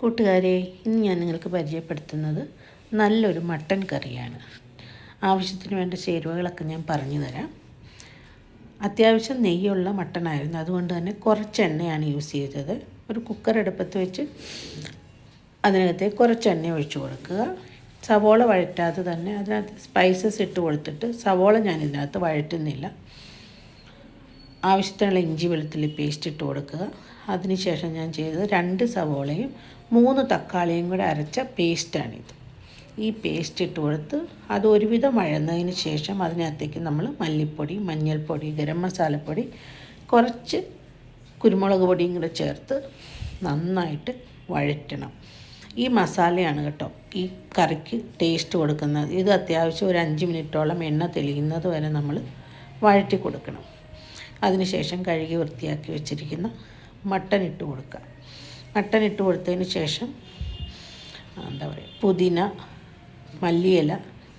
കൂട്ടുകാരെ, ഇന്ന് ഞാൻ നിങ്ങൾക്ക് പരിചയപ്പെടുത്തുന്നത് നല്ലൊരു മട്ടൻ കറിയാണ്. ആവശ്യത്തിന് വേണ്ട ചേരുവകളൊക്കെ ഞാൻ പറഞ്ഞു തരാം. അത്യാവശ്യം നെയ്യുള്ള മട്ടനായിരുന്നു, അതുകൊണ്ട് തന്നെ കുറച്ച് എണ്ണയാണ് യൂസ് ചെയ്തത്. ഒരു കുക്കർ അടുപ്പത്ത് വെച്ച് അതിനകത്തേക്ക് കുറച്ച് എണ്ണ ഒഴിച്ചു കൊടുക്കുക. സവോള വഴറ്റാതെ തന്നെ അതിനകത്ത് സ്പൈസസ് ഇട്ട് കൊടുത്തിട്ട് സവോള ഞാൻ ഇതിനകത്ത് വഴറ്റുന്നില്ല. ആവശ്യത്തിനുള്ള ഇഞ്ചി വെളുത്തുള്ളി പേസ്റ്റ് ഇട്ട് കൊടുക്കുക. അതിനുശേഷം ഞാൻ ചെയ്തത് 2 സവോളയും 3 തക്കാളിയും കൂടെ അരച്ച പേസ്റ്റാണിത്. ഈ പേസ്റ്റ് ഇട്ട് കൊടുത്ത് അത് ഒരുവിധം വഴന്നതിന് ശേഷം അതിനകത്തേക്ക് നമ്മൾ മല്ലിപ്പൊടി, മഞ്ഞൾപ്പൊടി, ഗരം മസാലപ്പൊടി, കുറച്ച് കുരുമുളക് പൊടിയും കൂടെ ചേർത്ത് നന്നായിട്ട് വഴറ്റണം. ഈ മസാലയാണ് കേട്ടോ ഈ കറിക്ക് ടേസ്റ്റ് കൊടുക്കുന്നത്. ഇത് അത്യാവശ്യം ഒരു 5 മിനിറ്റോളം എണ്ണ തെളിയുന്നത് വരെ നമ്മൾ വഴറ്റി കൊടുക്കണം. അതിനുശേഷം കഴുകി വൃത്തിയാക്കി വെച്ചിരിക്കുന്ന മട്ടൻ ഇട്ട് കൊടുക്കുക. മട്ടൻ ഇട്ട് കൊടുത്തതിന് ശേഷം പുതിന, മല്ലിയില,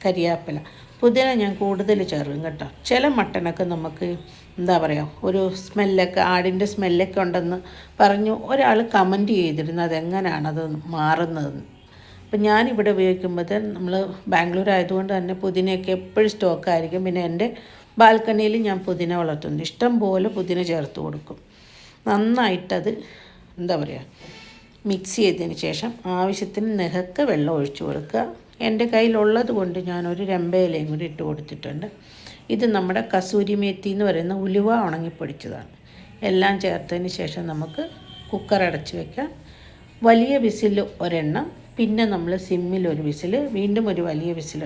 കരിയാപ്പില. പുതിന ഞാൻ കൂടുതൽ ചേർക്കും കേട്ടോ. ചില മട്ടനൊക്കെ നമുക്ക് ഒരു സ്മെല്ലൊക്കെ, ആടിൻ്റെ സ്മെല്ലൊക്കെ ഉണ്ടെന്ന് പറഞ്ഞു ഒരാൾ കമൻറ്റ് ചെയ്തിരുന്നു അതെങ്ങനെയാണത് മാറുന്നതെന്ന്. അപ്പം ഞാനിവിടെ ഉപയോഗിക്കുമ്പോൾ നമ്മൾ ബാംഗ്ലൂർ ആയതുകൊണ്ട് തന്നെ പുതിനയൊക്കെ എപ്പോഴും സ്റ്റോക്കായിരിക്കും. പിന്നെ എൻ്റെ ബാൽക്കണിയിൽ ഞാൻ പുതിന വളർത്തുന്നു. ഇഷ്ടം പോലെ പുതിന ചേർത്ത് കൊടുക്കും. നന്നായിട്ടത് മിക്സ് ചെയ്തതിന് ശേഷം ആവശ്യത്തിന് നികക്ക വെള്ളം ഒഴിച്ചു കൊടുക്കുക. എൻ്റെ കയ്യിലുള്ളത് കൊണ്ട് ഞാനൊരു രമ്പയിലയും കൂടി ഇട്ട് കൊടുത്തിട്ടുണ്ട്. ഇത് നമ്മുടെ കസൂരി മേത്തി എന്ന് പറയുന്ന ഉലുവ ഉണങ്ങിപ്പൊടിച്ചതാണ്. എല്ലാം ചേർത്തതിന് ശേഷം നമുക്ക് കുക്കർ അടച്ച് വയ്ക്കാം. വലിയ വിസിൽ ഒരെണ്ണം, പിന്നെ നമ്മൾ സിമ്മിൽ ഒരു വിസിൽ, വീണ്ടും ഒരു വലിയ വിസിൽ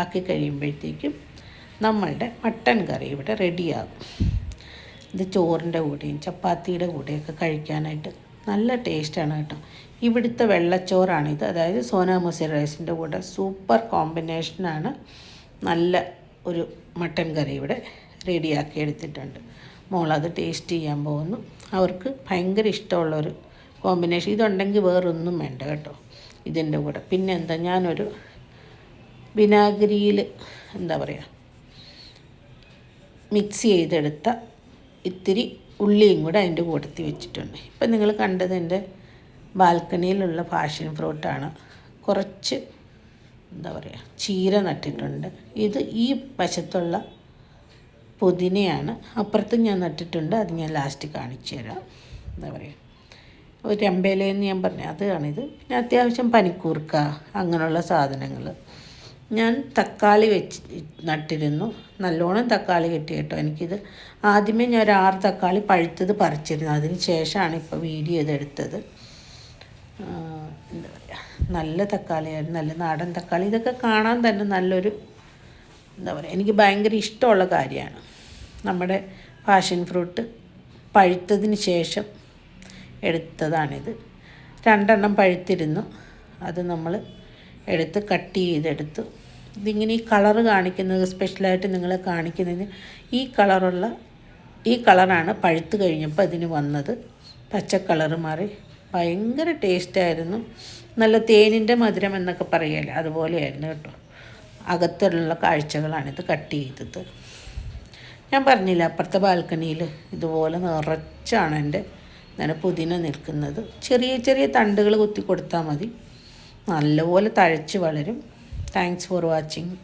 ആക്കി കഴിയുമ്പോഴത്തേക്കും നമ്മളുടെ മട്ടൻ കറി ഇവിടെ റെഡിയാകും. ഇത് ചോറിൻ്റെ കൂടെയും ചപ്പാത്തിയുടെ കൂടെയൊക്കെ കഴിക്കാനായിട്ട് നല്ല ടേസ്റ്റാണ് കേട്ടോ. ഇവിടുത്തെ വെള്ളച്ചോറാണിത്, അതായത് സോനാ മസൂരി റൈസിൻ്റെ കൂടെ സൂപ്പർ കോമ്പിനേഷനാണ്. നല്ല ഒരു മട്ടൻ കറി ഇവിടെ റെഡിയാക്കി എടുത്തിട്ടുണ്ട്. മോളത് ടേസ്റ്റ് ചെയ്യാൻ പോകുന്നു. അവർക്ക് ഭയങ്കര ഇഷ്ടമുള്ളൊരു കോമ്പിനേഷൻ. ഇതുണ്ടെങ്കിൽ വേറൊന്നും വേണ്ട കേട്ടോ ഇതിൻ്റെ കൂടെ. പിന്നെ ഞാനൊരു വിനാഗിരിയിൽ മിക്സ് ചെയ്തെടുത്ത ഇത്തിരി ഉള്ളിയും കൂടെ അതിൻ്റെ കൂട്ടത്തിൽ വെച്ചിട്ടുണ്ട്. ഇപ്പം നിങ്ങൾ കണ്ടത് എൻ്റെ ബാൽക്കണിയിലുള്ള പാഷൻ ഫ്രൂട്ടാണ്. കുറച്ച് ചീര നട്ടിട്ടുണ്ട്. ഇത് ഈ വശത്തുള്ള പുതിനയാണ്. അപ്പുറത്തും ഞാൻ നട്ടിട്ടുണ്ട്, അത് ഞാൻ ലാസ്റ്റ് കാണിച്ചു തരാം. ഒരു രമ്പയിലെന്ന് ഞാൻ പറഞ്ഞു, അതാണിത്. പിന്നെ അത്യാവശ്യം പനിക്കൂർക്ക, അങ്ങനെയുള്ള സാധനങ്ങൾ. ഞാൻ തക്കാളി വെച്ച് നട്ടിരുന്നു. നല്ലോണം തക്കാളി കിട്ടി കേട്ടോ എനിക്കിത്. ആദ്യമേ ഞാൻ ഒരു 6 തക്കാളി പഴുത്തത് പറിച്ചിരുന്നു. അതിന് ശേഷമാണ് ഇപ്പോൾ വീഡിയോ ചെയ്തെടുത്തത്. നല്ല തക്കാളിയായിരുന്നു, നല്ല നാടൻ തക്കാളി. ഇതൊക്കെ കാണാൻ തന്നെ നല്ലൊരു എനിക്ക് ഭയങ്കര ഇഷ്ടമുള്ള കാര്യമാണ്. നമ്മുടെ പാഷൻ ഫ്രൂട്ട് പഴുത്തതിന് ശേഷം എടുത്തതാണിത്. 2 എണ്ണം പഴുത്തിരുന്നു. അത് നമ്മൾ എടുത്ത് കട്ട് ചെയ്തെടുത്തു. ഇതിങ്ങനെ ഈ കളറ് കാണിക്കുന്നത് സ്പെഷ്യലായിട്ട് നിങ്ങളെ കാണിക്കുന്നതിന് ഈ കളറാണ് പഴുത്ത് കഴിഞ്ഞപ്പോൾ അതിന് വന്നത്. പച്ച കളറ് മാറി ഭയങ്കര ടേസ്റ്റായിരുന്നു. നല്ല തേനിൻ്റെ മധുരം എന്നൊക്കെ പറയുകയല്ലേ, അതുപോലെയായിരുന്നു കേട്ടോ. അകത്തുള്ള കാഴ്ചകളാണിത് കട്ട് ചെയ്തത്. ഞാൻ പറഞ്ഞില്ല, അപ്പുറത്തെ ബാൽക്കണിയിൽ ഇതുപോലെ നിറച്ചാണ് എൻ്റെ പുതിന നിൽക്കുന്നത്. ചെറിയ ചെറിയ തണ്ടുകൾ കുത്തി കൊടുത്താൽ മതി, നല്ലപോലെ തഴച്ച് വളരും. Thanks for watching.